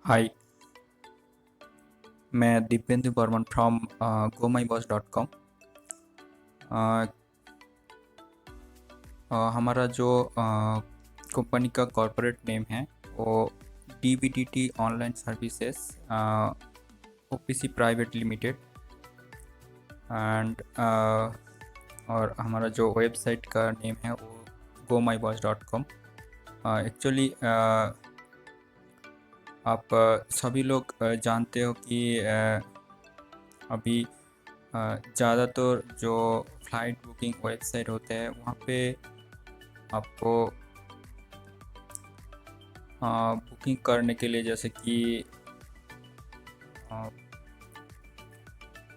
हाय। मैं Dibyendu Burman from GoMyBoss.com। हमारा जो कंपनी का कॉरपोरेट नेम है वो DBDT online services OPC private limited and और हमारा जो वेबसाइट का नेम है वो GoMyBoss.com। एक्चुअली आप सभी लोग जानते हो कि अभी ज़्यादातर जो फ्लाइट बुकिंग वेबसाइट होते हैं वहाँ पे आपको बुकिंग करने के लिए जैसे कि अ,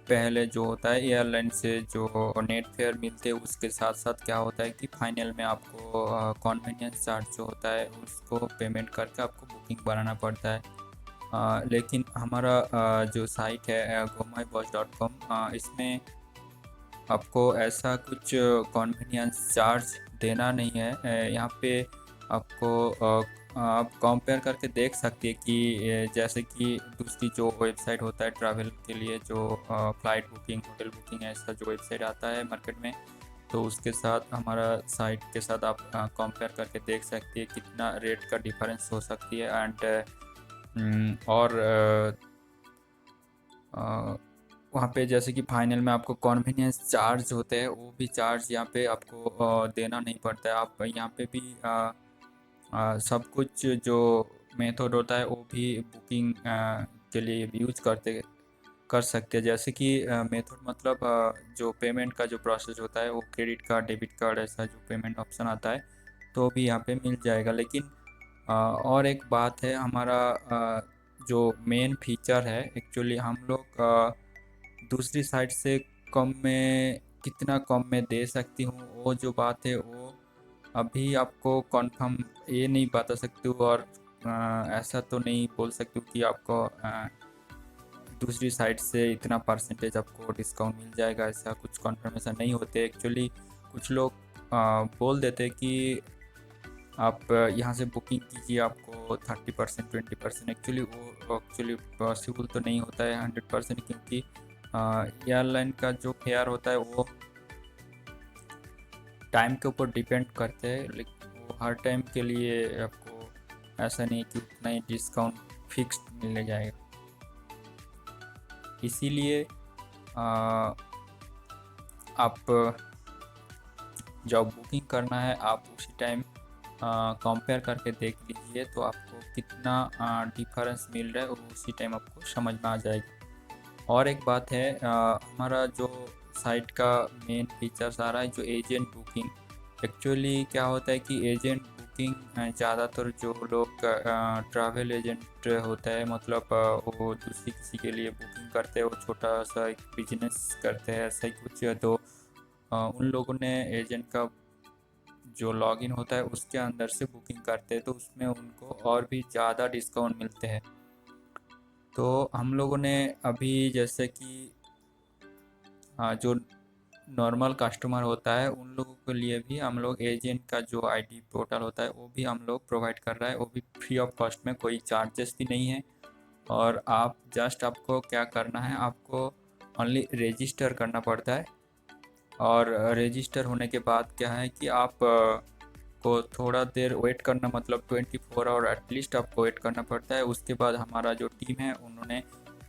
पहले जो होता है एयरलाइन से जो नेट फेयर मिलते हैं उसके साथ साथ क्या होता है कि फाइनल में आपको कन्वीनियंस चार्ज जो होता है उसको पेमेंट करके आपको बुकिंग बनाना पड़ता है। लेकिन हमारा जो साइट है GoMyBoss.com, इसमें आपको ऐसा कुछ कन्वीनियंस चार्ज देना नहीं है। यहाँ पे आपको आप कंपेयर करके देख सकते हैं कि जैसे कि दूसरी जो वेबसाइट होता है ट्रैवल के लिए जो फ़्लाइट बुकिंग होटल बुकिंग ऐसा जो वेबसाइट आता है मार्केट में, तो उसके साथ हमारा साइट के साथ आप कंपेयर करके देख सकते हैं कितना रेट का डिफरेंस हो सकती है। एंड और वहाँ पे जैसे कि फाइनल में आपको कन्वीनियंस चार्ज होते हैं वो भी चार्ज यहाँ पे आपको देना नहीं पड़ता है। आप यहाँ पे भी सब कुछ जो मेथड होता है वो भी बुकिंग के लिए यूज कर सकते हैं। जैसे कि मेथड मतलब जो पेमेंट का जो प्रोसेस होता है वो क्रेडिट कार्ड डेबिट कार्ड ऐसा जो पेमेंट ऑप्शन आता है तो भी यहाँ पे मिल जाएगा। लेकिन और एक बात है हमारा जो मेन फीचर है एक्चुअली हम लोग दूसरी साइट से कम में कितना कम में दे सकती हूँ वो जो बात है वो अभी आपको कंफर्म ये नहीं बता सकती हूँ। और ऐसा तो नहीं बोल सकती हूँ कि आपको दूसरी साइट से इतना परसेंटेज आपको डिस्काउंट मिल जाएगा, ऐसा कुछ कंफर्मेशन नहीं होते एक्चुअली। कुछ लोग बोल देते कि आप यहाँ से बुकिंग कीजिए आपको 30% 20%। एक्चुअली पॉसिबल तो नहीं होता है 100%, क्योंकि एयरलाइन का जो फेयर होता है वो टाइम के ऊपर डिपेंड करते हैं। लेकिन वो हर टाइम के लिए आपको ऐसा नहीं कि उतना ही डिस्काउंट फिक्स्ड मिल जाएगा। इसीलिए आप जब बुकिंग करना है आप उसी टाइम कंपेयर करके देख लीजिए तो आपको कितना डिफरेंस मिल रहा है और उसी टाइम आपको समझ में आ जाएगा। और एक बात है हमारा जो साइट का मेन फीचर्स आ रहा है जो एजेंट बुकिंग। एक्चुअली क्या होता है कि एजेंट बुकिंग ज़्यादातर जो लोग ट्रैवल एजेंट होता है मतलब वो दूसरी किसी के लिए बुकिंग करते हैं, वो छोटा सा एक बिजनेस करते हैं ऐसा ही कुछ, तो उन लोगों ने एजेंट का जो लॉगिन होता है उसके अंदर से बुकिंग करते हैं तो उसमें उनको और भी ज़्यादा डिस्काउंट मिलते हैं। तो हम लोगों ने अभी जैसे कि जो नॉर्मल कस्टमर होता है उन लोगों के लिए भी हम लोग एजेंट का जो आईडी पोर्टल होता है वो भी हम लोग प्रोवाइड कर रहा है, वो भी फ्री ऑफ कॉस्ट में, कोई चार्जेस भी नहीं है। और आप जस्ट आपको क्या करना है, आपको ओनली रजिस्टर करना पड़ता है। और रजिस्टर होने के बाद क्या है कि आप को थोड़ा देर वेट करना, मतलब 24 आवर एटलीस्ट आपको वेट करना पड़ता है। उसके बाद हमारा जो टीम है उन्होंने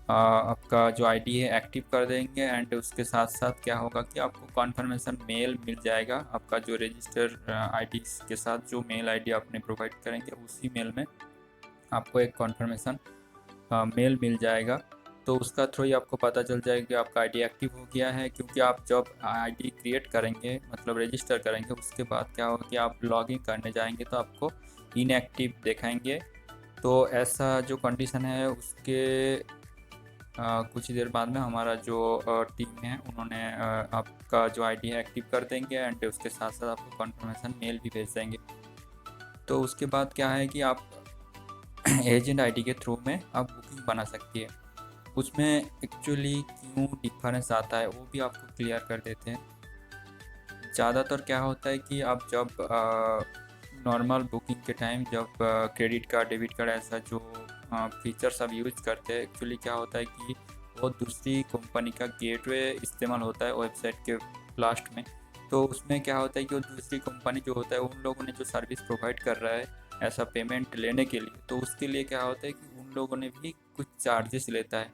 आपका जो आईडी है एक्टिव कर देंगे। एंड उसके साथ साथ क्या होगा कि आपको कॉन्फर्मेशन मेल मिल जाएगा। आपका जो रजिस्टर आईडी के साथ जो मेल आईडी आपने प्रोवाइड करेंगे उसी मेल में आपको एक कॉन्फर्मेशन मेल मिल जाएगा। तो उसका थ्रू ही आपको पता चल जाएगा कि आपका आईडी एक्टिव हो गया है, क्योंकि आप जब आईडी क्रिएट करेंगे मतलब रजिस्टर करेंगे उसके बाद क्या होगा कि आप लॉगिन करने जाएंगे तो आपको इनएक्टिव दिखाएंगे। तो ऐसा जो कंडीशन है उसके कुछ देर बाद में हमारा जो टीम है उन्होंने आपका जो आईडी है एक्टिव कर देंगे एंड उसके साथ साथ आपको कन्फर्मेशन मेल भी भेज देंगे। तो उसके बाद क्या है कि आप एजेंट आईडी के थ्रू में आप बुकिंग बना सकती है। उसमें एक्चुअली क्यों डिफरेंस आता है वो भी आपको क्लियर कर देते हैं। ज़्यादातर क्या होता है कि आप जब नॉर्मल बुकिंग के टाइम जब क्रेडिट कार्ड डेबिट कार्ड ऐसा जो फीचर्स आप यूज़ करते हैं, एक्चुअली क्या होता है कि वो दूसरी कंपनी का गेटवे इस्तेमाल होता है वेबसाइट के लास्ट में। तो उसमें क्या होता है कि वो दूसरी कंपनी जो होता है उन लोगों ने जो सर्विस प्रोवाइड कर रहा है ऐसा पेमेंट लेने के लिए, तो उसके लिए क्या होता है कि उन लोगों ने भी कुछ चार्जेस लेता है।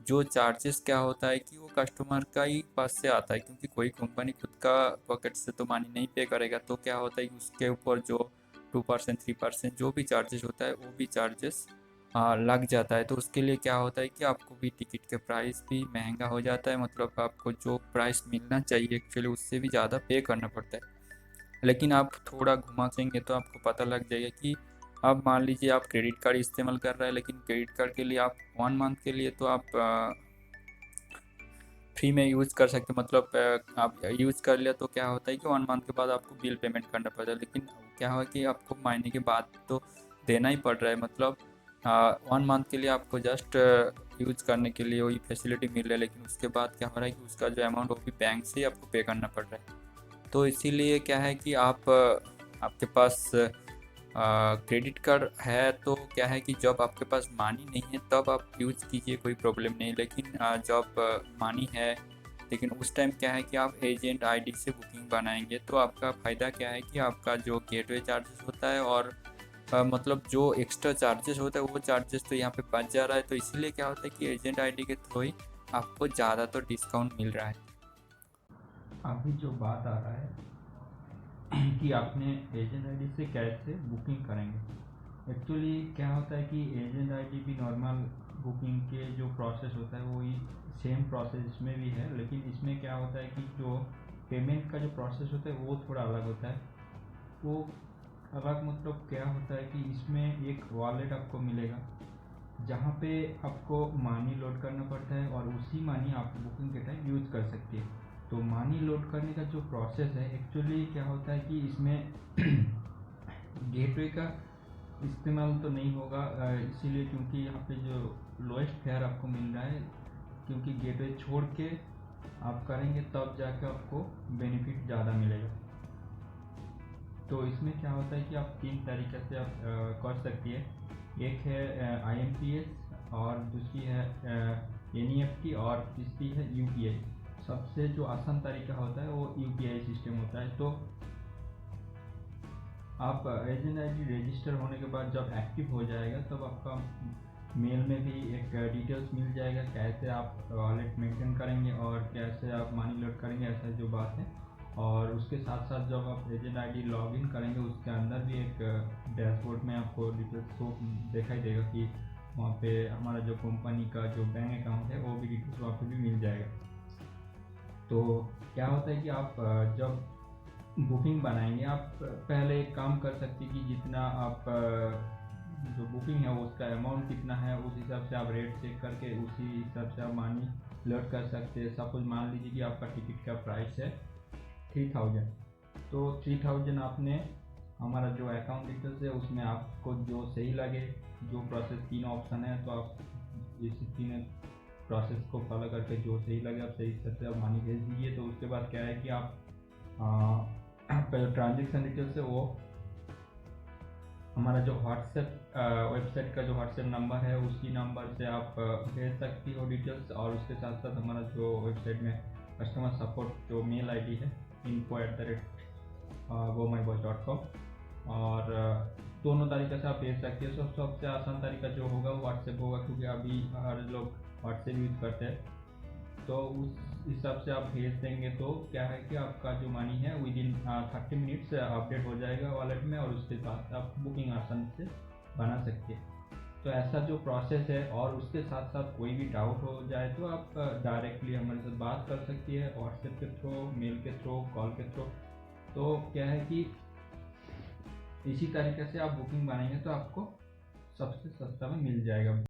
जो चार्जेस क्या होता है कि वो कस्टमर का ही पास से आता है, क्योंकि कोई कंपनी खुद का पॉकेट से तो मनी नहीं पे करेगा। तो क्या होता है कि उसके ऊपर जो 2% 3% जो भी चार्जेस होता है वो भी चार्जेस लग जाता है। तो उसके लिए क्या होता है कि आपको भी टिकट के प्राइस भी महंगा हो जाता है, मतलब आपको जो प्राइस मिलना चाहिए एक्चुअली उससे भी ज़्यादा पे करना पड़ता है। लेकिन आप थोड़ा घुमा देंगे तो आपको पता लग जाएगा कि अब मान लीजिए आप क्रेडिट कार्ड इस्तेमाल कर रहे हैं, लेकिन क्रेडिट कार्ड के लिए आप 1 मंथ के लिए तो आप फ्री में यूज़ कर सकते हो, मतलब आप यूज़ कर लिया तो क्या होता है कि 1 मंथ के बाद आपको बिल पेमेंट करना पड़ता है। लेकिन क्या हुआ कि आपको महीने के बाद तो देना ही पड़ रहा है, मतलब 1 मंथ के लिए आपको जस्ट यूज़ करने के लिए वही फैसिलिटी मिल रहा है, लेकिन उसके बाद क्या हो रहा है कि उसका जो अमाउंट वो भी बैंक से ही आपको पे करना पड़ रहा है। तो इसीलिए क्या है कि आप आपके पास क्रेडिट कार्ड है तो क्या है कि जब आपके पास मनी नहीं है तब आप यूज़ कीजिए, कोई प्रॉब्लम नहीं। लेकिन जब मनी है, लेकिन उस टाइम क्या है कि आप एजेंट आईडी से बुकिंग बनाएंगे तो आपका फ़ायदा क्या है कि आपका जो गेटवे चार्जेस होता है और मतलब जो एक्स्ट्रा चार्जेस होता है वो चार्जेस तो यहाँ पे बच जा रहा है। तो इसीलिए क्या होता है कि एजेंट आईडी के थ्रू ही आपको ज़्यादा तो डिस्काउंट मिल रहा है। अभी जो बात आ रहा है कि आपने एजेंट आईडी से कैसे बुकिंग करेंगे। एक्चुअली क्या होता है कि एजेंट आईडी भी नॉर्मल बुकिंग के जो प्रोसेस होता है वही सेम प्रोसेस इसमें भी है, लेकिन इसमें क्या होता है कि जो पेमेंट का जो प्रोसेस होता है वो थोड़ा अलग होता है। वो अलग मतलब क्या होता है कि इसमें एक वॉलेट आपको मिलेगा जहाँ पे आपको मनी लोड करना पड़ता है और उसी मनी आप बुकिंग के टाइम यूज़ कर सकती है। तो मनी लोड करने का जो प्रोसेस है एक्चुअली क्या होता है कि इसमें गेटवे का इस्तेमाल तो नहीं होगा, इसीलिए क्योंकि यहाँ पे जो लोएस्ट फेयर आपको मिल रहा है, क्योंकि गेटवे छोड़ के आप करेंगे तब जाके आपको बेनिफिट ज़्यादा मिलेगा। तो इसमें क्या होता है कि आप 3 तरीके से आप कर सकती है। एक है IMPS और दूसरी है NEFT और तीसरी है UPI। सबसे जो आसान तरीका होता है वो UPI सिस्टम होता है। तो आप एजेंट आईडी रजिस्टर होने के बाद जब एक्टिव हो जाएगा तब आपका मेल में भी एक डिटेल्स मिल जाएगा कैसे आप वॉलेट मेंटेन करेंगे और कैसे आप मनी लोड करेंगे, ऐसा जो बात है। और उसके साथ साथ जब आप एजेंट आईडी लॉगिन करेंगे उसके अंदर भी एक डैशबोर्ड में आपको डिटेल्स शो दिखाई देगा कि वहाँ पे हमारा जो कंपनी का जो बैंक अकाउंट है वो भी डिटेल्स वहाँ पे भी मिल जाएगा। तो क्या होता है कि आप जब बुकिंग बनाएंगे आप पहले एक काम कर सकते हैं कि जितना आप जो बुकिंग है उसका अमाउंट कितना है उस हिसाब से आप रेट चेक करके उसी हिसाब से आप मनी लोड कर सकते हैं। सपोज मान लीजिए कि आपका टिकट का प्राइस है 3000, तो 3000 आपने हमारा जो अकाउंट डिटेल्स है उसमें आपको जो सही लगे, जो प्रोसेस 3 ऑप्शन है तो आप इसी 3 प्रोसेस को फॉलो करके जो सही लगे आप सही से आप मनी भेज दीजिए। तो उसके बाद क्या है कि आप पहले ट्रांजेक्शन डिटेल्स है वो हमारा जो व्हाट्सएप वेबसाइट का जो व्हाट्सएप नंबर है उसी नंबर से आप भेज सकती हो डिटेल्स। और उसके साथ साथ हमारा जो वेबसाइट में कस्टमर सपोर्ट जो मेल आईडी है info@gomybus.com, और दोनों तरीके से आप भेज सकते हो। सबसे आसान तरीका जो होगा वो व्हाट्सएप होगा, क्योंकि अभी हर लोग व्हाट्सएप यूज़ करते हैं। तो उस हिसाब से आप भेज देंगे तो क्या है कि आपका जो मनी है विद इन 30 मिनट्स अपडेट हो जाएगा वॉलेट में और उसके बाद आप बुकिंग आसान से बना सकते हैं। तो ऐसा जो प्रोसेस है, और उसके साथ साथ कोई भी डाउट हो जाए तो आप डायरेक्टली हमारे साथ बात कर सकती है व्हाट्सएप के थ्रू, मेल के थ्रू, कॉल के थ्रू। तो क्या है कि इसी तरीके से आप बुकिंग बनाएंगे तो आपको सबसे सस्ता में मिल जाएगा।